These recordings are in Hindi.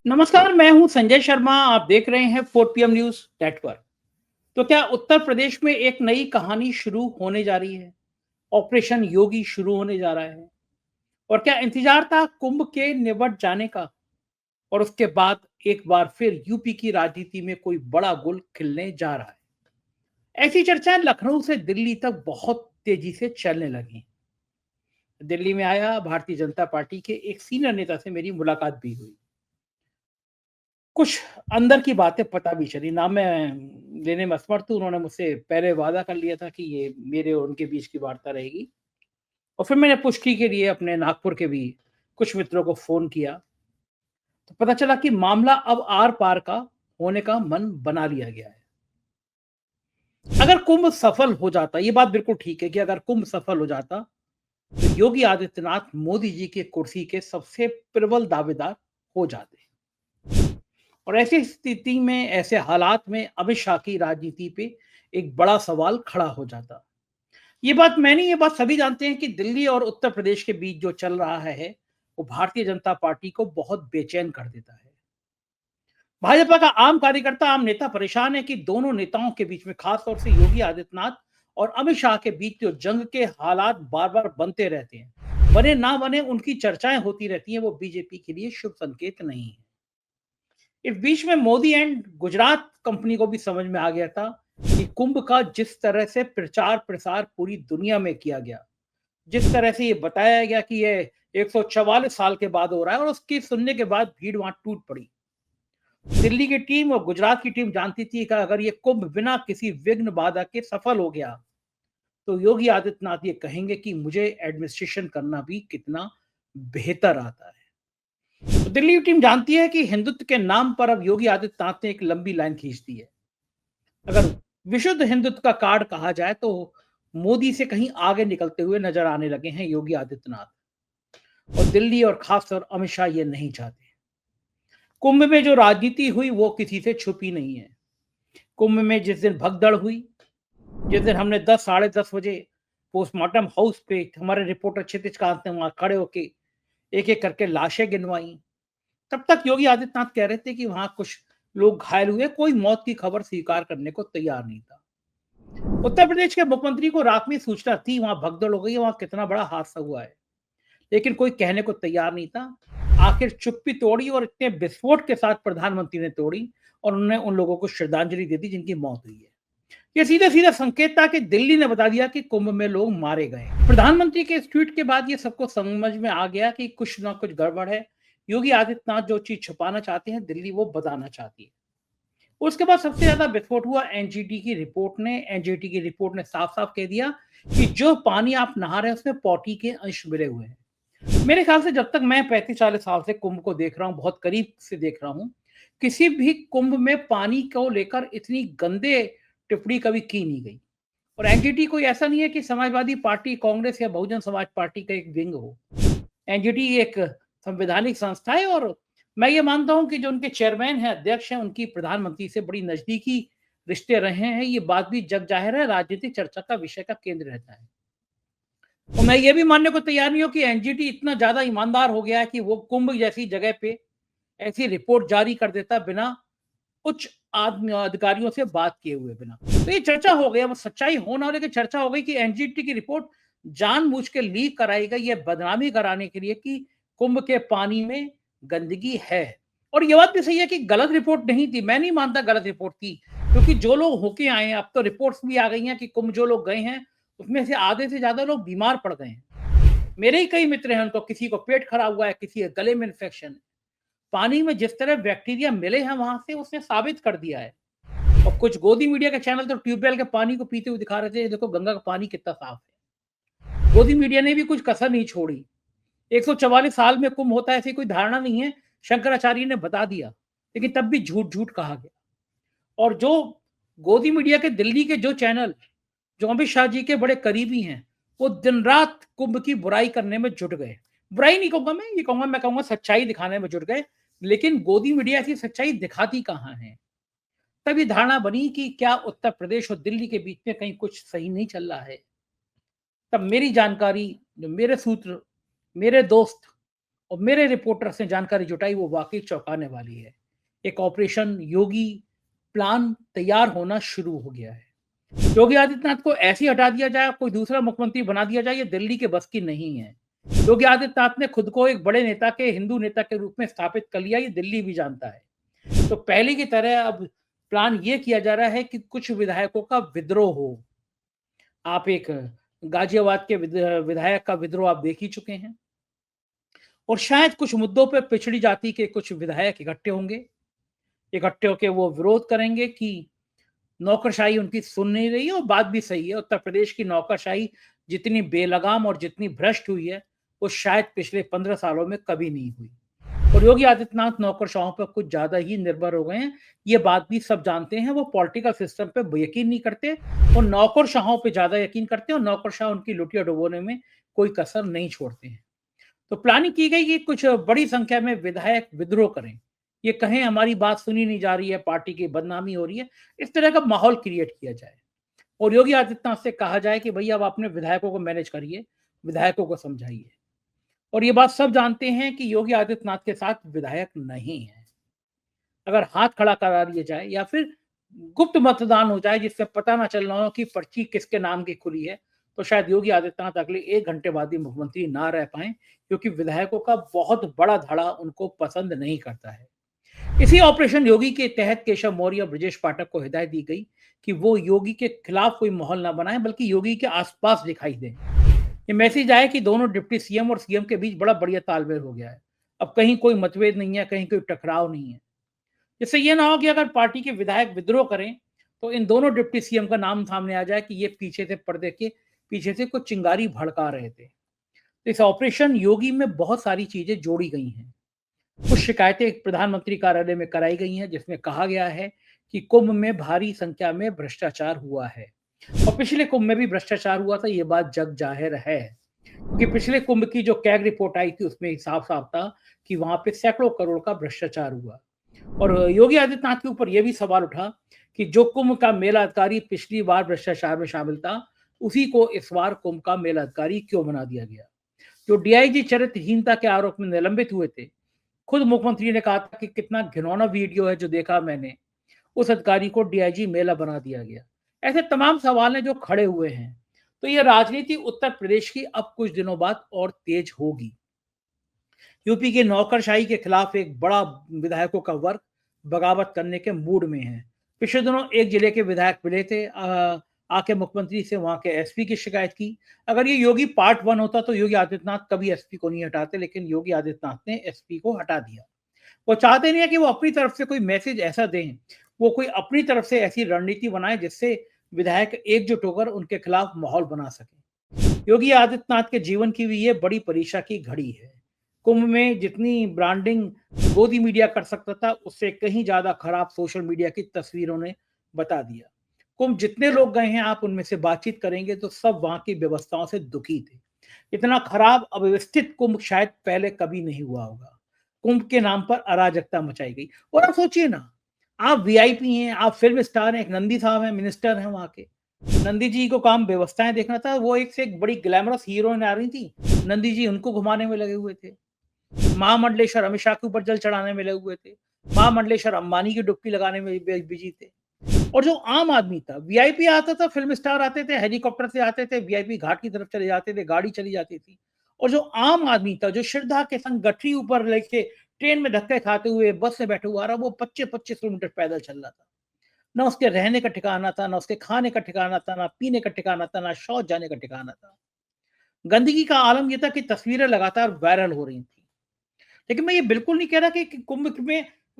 नमस्कार, मैं हूं संजय शर्मा। आप देख रहे हैं 4 पीएम न्यूज़ नेटवर्क। तो क्या उत्तर प्रदेश में एक नई कहानी शुरू होने जा रही है? ऑपरेशन योगी शुरू होने जा रहा है। और क्या इंतजार था कुंभ के निबट जाने का? और उसके बाद एक बार फिर यूपी की राजनीति में कोई बड़ा गुल खिलने जा रहा है। ऐसी चर्चाएं लखनऊ से दिल्ली तक बहुत तेजी से चलने लगी। दिल्ली में आया भारतीय जनता पार्टी के एक सीनियर नेता से मेरी मुलाकात भी हुई। कुछ अंदर की बातें पता भी चली। ना मैं लेने में असमर्थ हूँ, उन्होंने मुझसे पहले वादा कर लिया था कि ये मेरे और उनके बीच की वार्ता रहेगी। और फिर मैंने पुष्टि के लिए अपने नागपुर के भी कुछ मित्रों को फ़ोन किया, तो पता चला कि मामला अब आर-पार का होने का मन बना लिया गया है। अगर कुंभ सफल हो जाता, ये बात बिल्कुल ठीक है कि अगर कुंभ सफल हो जाता, तो योगी आदित्यनाथ मोदी जी की कुर्सी के सबसे प्रबल दावेदार हो जाते। और ऐसी स्थिति में, ऐसे हालात में अमित शाह की राजनीति पे एक बड़ा सवाल खड़ा हो जाता। ये बात मैं नहीं, ये बात सभी जानते हैं कि दिल्ली और उत्तर प्रदेश के बीच जो चल रहा है, वो भारतीय जनता पार्टी को बहुत बेचैन कर देता है। भाजपा का आम कार्यकर्ता, आम नेता परेशान है कि दोनों नेताओं के बीच में, खास तौर से योगी आदित्यनाथ और अमित शाह के बीच जो जंग के हालात बार-बार बनते रहते हैं, बने ना बने उनकी चर्चाएं होती रहती हैं, वो बीजेपी के लिए शुभ संकेत नहीं है। इस बीच में मोदी एंड गुजरात कंपनी को भी समझ में आ गया था कि कुंभ का जिस तरह से प्रचार प्रसार पूरी दुनिया में किया गया, जिस तरह से ये बताया गया कि ये 144 साल के बाद हो रहा है, और उसकी सुनने के बाद भीड़ वहां टूट पड़ी। दिल्ली की टीम और गुजरात की टीम जानती थी कि अगर ये कुंभ बिना किसी विघ्न बाधा के सफल हो गया, तो योगी आदित्यनाथ ये कहेंगे कि मुझे एडमिनिस्ट्रेशन करना भी कितना बेहतर आता है। तो दिल्ली की टीम जानती है कि हिंदुत्व के नाम पर अब योगी आदित्यनाथ ने एक लंबी लाइन खींच दी है। अगर विशुद्ध हिंदुत्व का कार्ड कहा जाए, तो मोदी से कहीं आगे निकलते हुए नजर आने लगे हैं योगी आदित्यनाथ। और दिल्ली और खासतौर अमित शाह ये नहीं चाहते। कुंभ में जो राजनीति हुई वो किसी से छुपी नहीं है। कुंभ में जिस दिन भगदड़ हुई, जिस दिन हमने 10 साढ़े 10 बजे पोस्टमार्टम हाउस पे हमारे रिपोर्टर क्षितिज कांत ने वहां खड़े होके एक एक करके लाशें गिनवाई, तब तक योगी आदित्यनाथ कह रहे थे कि वहां कुछ लोग घायल हुए, कोई मौत की खबर स्वीकार करने को तैयार नहीं था। उत्तर प्रदेश के मुख्यमंत्री को रात में सूचना थी वहां भगदड़ हो गई है, वहां कितना बड़ा हादसा हुआ है, लेकिन कोई कहने को तैयार नहीं था। आखिर चुप्पी तोड़ी और इतने विस्फोट के साथ प्रधानमंत्री ने तोड़ी, और उन्होंने उन लोगों को श्रद्धांजलि दे दी जिनकी मौत हुई है। ये सीधा सीधा संकेत था कि दिल्ली ने बता दिया कि कुंभ में लोग मारे गए। प्रधानमंत्री के इस ट्वीट के बाद ये सबको समझ में आ गया कि कुछ ना कुछ गड़बड़ है। योगी आदित्यनाथ जो चीज छुपाना चाहते हैं, दिल्ली वो बताना चाहती है। उसके बाद सबसे ज्यादा विस्फोट हुआ एनजीटी की रिपोर्ट ने। एनजीटी की रिपोर्ट ने साफ साफ कह दिया कि जो पानी आप नहा रहे हैं उसमें पॉटी के अंश मिले हुए हैं। मेरे ख्याल से जब तक मैं 35-40 साल से कुंभ को देख रहा हूँ, बहुत करीब से देख रहा हूँ, किसी भी कुंभ में पानी को लेकर इतनी गंदे टिप्पणी कभी की नहीं गई। और एनजीटी कोई ऐसा नहीं है कि समाजवादी पार्टी, कांग्रेस या बहुजन समाज पार्टी का एक विंग हो। एनजीटी एक संवैधानिक संस्था है, और मैं ये मानता हूं कि जो उनके चेयरमैन हैं, अध्यक्ष हैं, उनकी प्रधानमंत्री से बड़ी नजदीकी रिश्ते रहे हैं। ये बात भी जग जाहिर है, राजनीतिक चर्चा का विषय का केंद्र रहता है। और मैं ये भी मानने को तैयार नहीं हूं कि एनजीटी इतना ज्यादा ईमानदार हो गया है कि वो कुंभ जैसी जगह पे ऐसी रिपोर्ट जारी कर देता बिना उच्च अधिकारियों से बात किए हुए बिना। तो ये चर्चा हो गई, अब सच्चाई हो ना हो, लेकिन चर्चा हो गई कि एनजीटी की रिपोर्ट जानबूझ के लीक कराई गई, ये बदनामी कराने के लिए कि कुंभ के पानी में गंदगी है। और ये बात भी सही है कि गलत रिपोर्ट नहीं थी। मैं नहीं मानता गलत रिपोर्ट थी, क्योंकि जो लोग होके आए हैं, अब तो रिपोर्ट्स भी आ गई हैं कि कुंभ जो लोग गए हैं, उसमें से आधे से ज्यादा लोग बीमार पड़ गए हैं। मेरे ही कई मित्र हैं, उनको किसी को पेट खराब हुआ है, किसी के गले में इन्फेक्शन है। पानी में जिस तरह बैक्टीरिया मिले हैं वहां से, उसने साबित कर दिया है। और कुछ गोदी मीडिया के चैनल तो ट्यूबवेल के पानी को पीते हुए दिखा रहे थे, देखो गंगा का पानी कितना साफ है। गोदी मीडिया ने भी कुछ कसर नहीं छोड़ी। 144 साल में कुंभ होता है ऐसी कोई धारणा नहीं है, शंकराचार्य ने बता दिया, लेकिन तब भी झूठ झूठ कहा गया। और जो गोदी मीडिया के दिल्ली के जो चैनल, जो अमित शाह जी के बड़े करीबी हैं, वो दिन रात कुंभ की बुराई करने में जुट गए। बुराई नहीं कहूंगा मैं, ये कहूंगा, मैं कहूंगा सच्चाई दिखाने में जुट गए। लेकिन गोदी मीडिया ऐसी सच्चाई दिखाती कहाँ है? तब ये धारणा बनी कि क्या उत्तर प्रदेश और दिल्ली के बीच में कहीं कुछ सही नहीं चल रहा है। तब मेरी जानकारी, जो मेरे सूत्र, मेरे दोस्त और मेरे रिपोर्टर्स ने जानकारी जुटाई वो वाक़ई चौंकाने वाली है। एक ऑपरेशन योगी प्लान तैयार होना शुरू हो गया है। योगी आदित्यनाथ को ऐसे ही हटा दिया जाए, कोई दूसरा मुख्यमंत्री बना दिया जाए, ये दिल्ली के बस की नहीं है। योगी आदित्यनाथ ने खुद को एक बड़े नेता के हिंदू नेता के रूप में स्थापित कर लिया, ये दिल्ली भी जानता है। तो पहले की तरह अब प्लान ये किया जा रहा है कि कुछ विधायकों का विद्रोह हो। आप एक गाजियाबाद के विधायक का विद्रोह आप देख ही चुके हैं और शायद कुछ मुद्दों पे पिछड़ी जाति के कुछ विधायक इकट्ठे होंगे। इकट्ठे होके वो विरोध करेंगे कि नौकरशाही उनकी सुन नहीं रही है और बात भी सही है। उत्तर प्रदेश की नौकरशाही जितनी बेलगाम और जितनी भ्रष्ट हुई है, वो शायद पिछले 15 सालों में कभी नहीं हुई। और योगी आदित्यनाथ नौकरशाहों पर कुछ ज़्यादा ही निर्भर हो गए हैं। ये बात भी सब जानते हैं। वो पॉलिटिकल सिस्टम पे यकीन नहीं करते और नौकरशाहों पे ज़्यादा यकीन करते हैं और नौकरशाह उनकी लुटिया डुबोने में कोई कसर नहीं छोड़ते हैं। तो प्लानिंग की गई कि कुछ बड़ी संख्या में विधायक विद्रोह करें। ये कहें हमारी बात सुनी नहीं जा रही है, पार्टी की बदनामी हो रही है। इस तरह का माहौल क्रिएट किया जाए और योगी आदित्यनाथ से कहा जाए कि भैया अब अपने विधायकों को मैनेज करिए, विधायकों को समझाइए। और ये बात सब जानते हैं कि योगी आदित्यनाथ के साथ विधायक नहीं है। अगर हाथ खड़ा करा दिया जाए या फिर गुप्त मतदान हो जाए जिससे पता ना चल रहा हो कि पर्ची किसके नाम की खुली है, तो शायद योगी आदित्यनाथ अगले 1 घंटे बाद भी मुख्यमंत्री ना रह पाएँ, क्योंकि विधायकों का बहुत बड़ा धड़ा उनको पसंद नहीं करता है। इसी ऑपरेशन योगी के तहत केशव मौर्य और ब्रजेश पाठक को हिदायत दी गई कि वो योगी के खिलाफ कोई माहौल ना बनाएं, बल्कि योगी के आसपास दिखाई दें। ये मैसेज आया कि दोनों डिप्टी सीएम और सीएम के बीच बड़ा बढ़िया तालमेल हो गया है। अब कहीं कोई मतभेद नहीं है, कहीं कोई टकराव नहीं है। इससे ये ना हो कि अगर पार्टी के विधायक विद्रोह करें, तो इन दोनों डिप्टी सीएम का नाम सामने आ जाए कि ये पीछे से पर्दे के पीछे से कुछ चिंगारी भड़का रहे थे। तो इस ऑपरेशन योगी में बहुत सारी चीजें जोड़ी गई हैं। कुछ शिकायतें प्रधानमंत्री कार्यालय में कराई गई हैं, जिसमें कहा गया है कि कुंभ में भारी संख्या में भ्रष्टाचार हुआ है और पिछले कुंभ में भी भ्रष्टाचार हुआ था, ये बात जग जाहिर है। कि पिछले कुंभ की जो कैग रिपोर्ट आई थी उसमें साफ साफ था कि वहां पे सैकड़ों करोड़ का भ्रष्टाचार हुआ। और योगी आदित्यनाथ के ऊपर यह भी सवाल उठा कि जो कुंभ का मेला अधिकारी पिछली बार भ्रष्टाचार में शामिल था, उसी को इस बार कुंभ का मेला अधिकारी क्यों बना दिया गया। जो डीआईजी चरित्रहीनता के आरोप में निलंबित हुए थे, खुद मुख्यमंत्री ने कहा था कि कितना घिनौना वीडियो है जो देखा मैंने, उस अधिकारी को डीआईजी मेला बना दिया गया। ऐसे तमाम सवाल हैं जो खड़े हुए हैं। तो ये राजनीति उत्तर प्रदेश की अब कुछ दिनों बाद और तेज होगी। यूपी के नौकरशाही के खिलाफ एक बड़ा विधायकों का वर्ग बगावत करने के मूड में है। पिछले दिनों एक जिले के विधायक मिले थे, आके मुख्यमंत्री से वहां के एसपी की शिकायत की। अगर ये योगी पार्ट 1 होता तो योगी आदित्यनाथ कभी एसपी को नहीं हटाते, लेकिन योगी आदित्यनाथ ने एसपी को हटा दिया। वो चाहते नहीं है कि वो अपनी तरफ से कोई मैसेज ऐसा दें, वो कोई अपनी तरफ से ऐसी रणनीति बनाए जिससे विधायक एकजुट होकर उनके खिलाफ माहौल बना सके। योगी आदित्यनाथ के जीवन की भी ये बड़ी परीक्षा की घड़ी है। कुंभ में जितनी ब्रांडिंग गोदी मीडिया कर सकता था, उससे कहीं ज्यादा खराब सोशल मीडिया की तस्वीरों ने बता दिया। कुंभ जितने लोग गए हैं, आप उनमें से बातचीत करेंगे तो सब वहां की व्यवस्थाओं से दुखी थे। इतना खराब अव्यवस्थित कुंभ शायद पहले कभी नहीं हुआ होगा। कुंभ के नाम पर अराजकता मचाई गई। और आप सोचिए ना, आप वीआईपी हैं, आप फिल्म स्टार हैं, एक नंदी साहब हैं, मिनिस्टर हैं वहां के। नंदी जी को काम व्यवस्थाएं देखना था, वो एक से एक बड़ी ग्लैमरस हीरोइन आ रही थी, नंदी जी उनको घुमाने में लगे हुए थे। महामंडलेश्वर अमित शाह के ऊपर जल चढ़ाने में लगे हुए थे। महामंडलेश्वर अंबानी की डुबकी लगाने में बिजी थे। और जो आम आदमी था, वीआईपी आता था, फिल्म स्टार आते थे, हेलीकॉप्टर से आते थे, वीआईपी घाट की तरफ चले जाते थे, गाड़ी चली जाती थी। और जो आम आदमी था, जो श्रद्धा के संग गठरी ऊपर लेके ट्रेन में धक्के खाते हुए बस में बैठे हुआ आ रहा, वो 25-25 किलोमीटर पैदल चल रहा था। ना उसके रहने का ठिकाना था, ना उसके खाने का ठिकाना था, ना पीने का ठिकाना था, ना शौच जाने का ठिकाना था। गंदगी का आलम यह था कि तस्वीरें लगातार वायरल हो रही थी। लेकिन मैं ये बिल्कुल नहीं कह रहा कि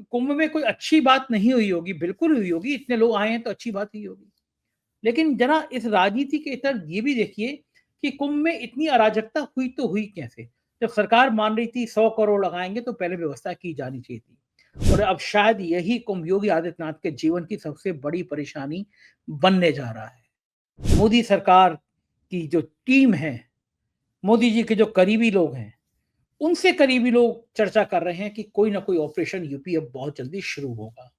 कुंभ में कोई अच्छी बात नहीं हुई होगी, बिल्कुल हुई होगी, इतने लोग आए हैं तो अच्छी बात हुई होगी। लेकिन जरा इस राजनीति के इतर ये भी देखिए कि कुंभ में इतनी अराजकता हुई तो हुई कैसे। जब सरकार मान रही थी 100 करोड़ लगाएंगे तो पहले व्यवस्था की जानी चाहिए थी। और अब शायद यही कुंभ योगी आदित्यनाथ के जीवन की सबसे बड़ी परेशानी बनने जा रहा है। मोदी सरकार की जो टीम है, मोदी जी के जो करीबी लोग हैं, उनसे करीबी लोग चर्चा कर रहे हैं कि कोई ना कोई ऑपरेशन यूपी अब बहुत जल्दी शुरू होगा।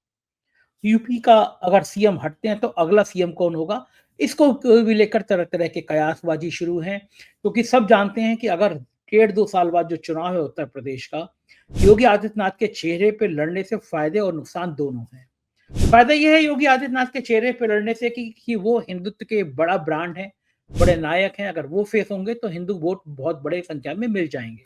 यूपी का अगर सीएम हटते हैं तो अगला सीएम कौन होगा, इसको भी लेकर तरह तरह के कयासबाजी शुरू है, क्योंकि सब जानते हैं कि अगर डेढ़ 2 साल बाद जो चुनाव है उत्तर प्रदेश का, योगी आदित्यनाथ के चेहरे पे लड़ने से फ़ायदे और नुकसान दोनों हैं। फ़ायदा ये है योगी आदित्यनाथ के चेहरे पे लड़ने से कि वो हिंदुत्व के बड़ा ब्रांड हैं, बड़े नायक हैं, अगर वो फेस होंगे तो हिंदू वोट बहुत बड़े संख्या में मिल जाएँगे।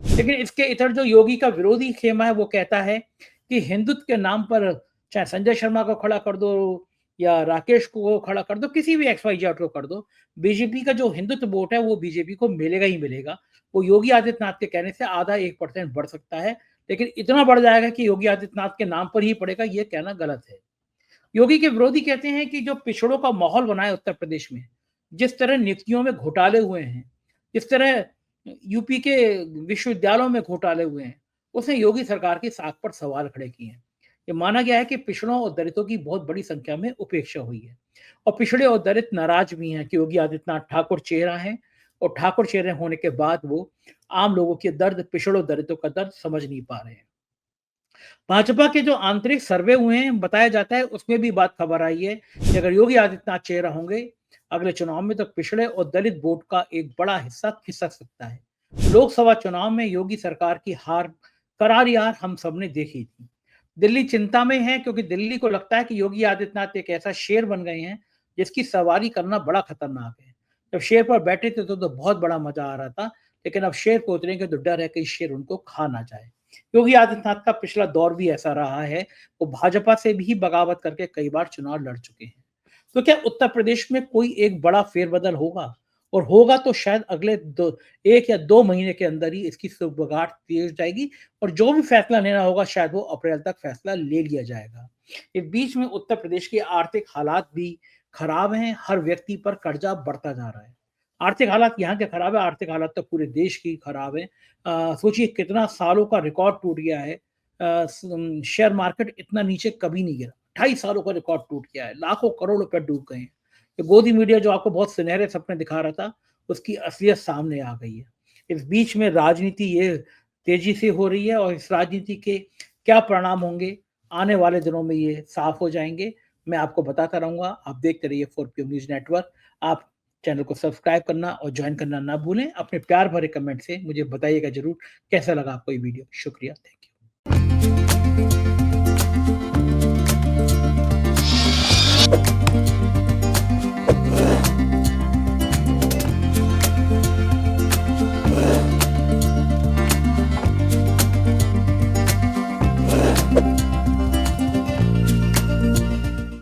लेकिन इसके इधर जो योगी का विरोधी खेमा है वो कहता है कि हिंदुत्व के नाम पर चाहे संजय शर्मा को खड़ा कर दो या राकेश को खड़ा कर दो, किसी भी एक्स वाई जेड को कर दो, बीजेपी का जो हिंदुत्व वोट है वो बीजेपी को मिलेगा ही मिलेगा। वो योगी आदित्यनाथ के कहने से आधा 1% बढ़ सकता है, लेकिन इतना बढ़ जाएगा कि योगी आदित्यनाथ के नाम पर ही पड़ेगा, ये कहना गलत है। योगी के विरोधी कहते हैं कि जो पिछड़ों का माहौल बना है उत्तर प्रदेश में, जिस तरह नियुक्तियों में घोटाले हुए हैं, जिस तरह यूपी के विश्वविद्यालयों में घोटाले हुए हैं, उसने योगी सरकार की साख पर सवाल खड़े किए हैं। ये माना गया है कि पिछड़ों और दलितों की बहुत बड़ी संख्या में उपेक्षा हुई है और पिछड़े और दलित नाराज भी हैं कि योगी आदित्यनाथ ठाकुर चेहरा है और ठाकुर चेहरे होने के बाद वो आम लोगों के दर्द, पिछड़ों दलितों का दर्द समझ नहीं पा रहे हैं। भाजपा के जो आंतरिक सर्वे हुए हैं, बताया जाता है उसमें भी बात खबर आई है कि अगर योगी आदित्यनाथ चेहरा होंगे अगले चुनाव में तो पिछड़े और दलित वोट का एक बड़ा हिस्सा खिसक सकता है। लोकसभा चुनाव में योगी सरकार की हार, करारी हार हम सबने देखी थी। दिल्ली चिंता में है क्योंकि दिल्ली को लगता है कि योगी आदित्यनाथ एक ऐसा शेर बन गए हैं जिसकी सवारी करना बड़ा खतरनाक है। जब शेर पर बैठे थे तो बहुत बड़ा मजा आ रहा था, लेकिन अब शेर को उतरेंगे तो डर है कि शेर उनको खा ना जाए। योगी आदित्यनाथ का पिछला दौर भी ऐसा रहा है, वो भाजपा से भी बगावत करके कई बार चुनाव लड़ चुके हैं। तो क्या उत्तर प्रदेश में कोई एक बड़ा फेरबदल होगा? और होगा तो शायद अगले 1 या 2 महीने के अंदर ही इसकी सुबगाहट तेज जाएगी और जो भी फैसला लेना होगा शायद वो अप्रैल तक फैसला ले लिया जाएगा। इस बीच में उत्तर प्रदेश के आर्थिक हालात भी खराब हैं, हर व्यक्ति पर कर्जा बढ़ता जा रहा है। आर्थिक हालात यहाँ के खराब है, आर्थिक हालात तो पूरे देश की खराब है। सोचिए कितना सालों का रिकॉर्ड टूट गया है। शेयर मार्केट इतना नीचे कभी नहीं गिरा। 2.5 सालों का रिकॉर्ड टूट गया है, लाखों करोड़ रुपए डूब गए हैं। ये गोदी मीडिया जो आपको बहुत सुनहरे सपने दिखा रहा था, उसकी असलियत सामने आ गई है। इस बीच में राजनीति ये तेजी से हो रही है और इस राजनीति के क्या परिणाम होंगे, आने वाले दिनों में ये साफ हो जाएँगे। मैं आपको बताता रहूँगा। आप देखते रहिए 4PM न्यूज़ नेटवर्क। आप चैनल को सब्सक्राइब करना और जॉइन करना ना भूलें। अपने प्यार भरे कमेंट से मुझे बताइएगा ज़रूर कैसा लगा आपको ये वीडियो। शुक्रिया, थैंक यू।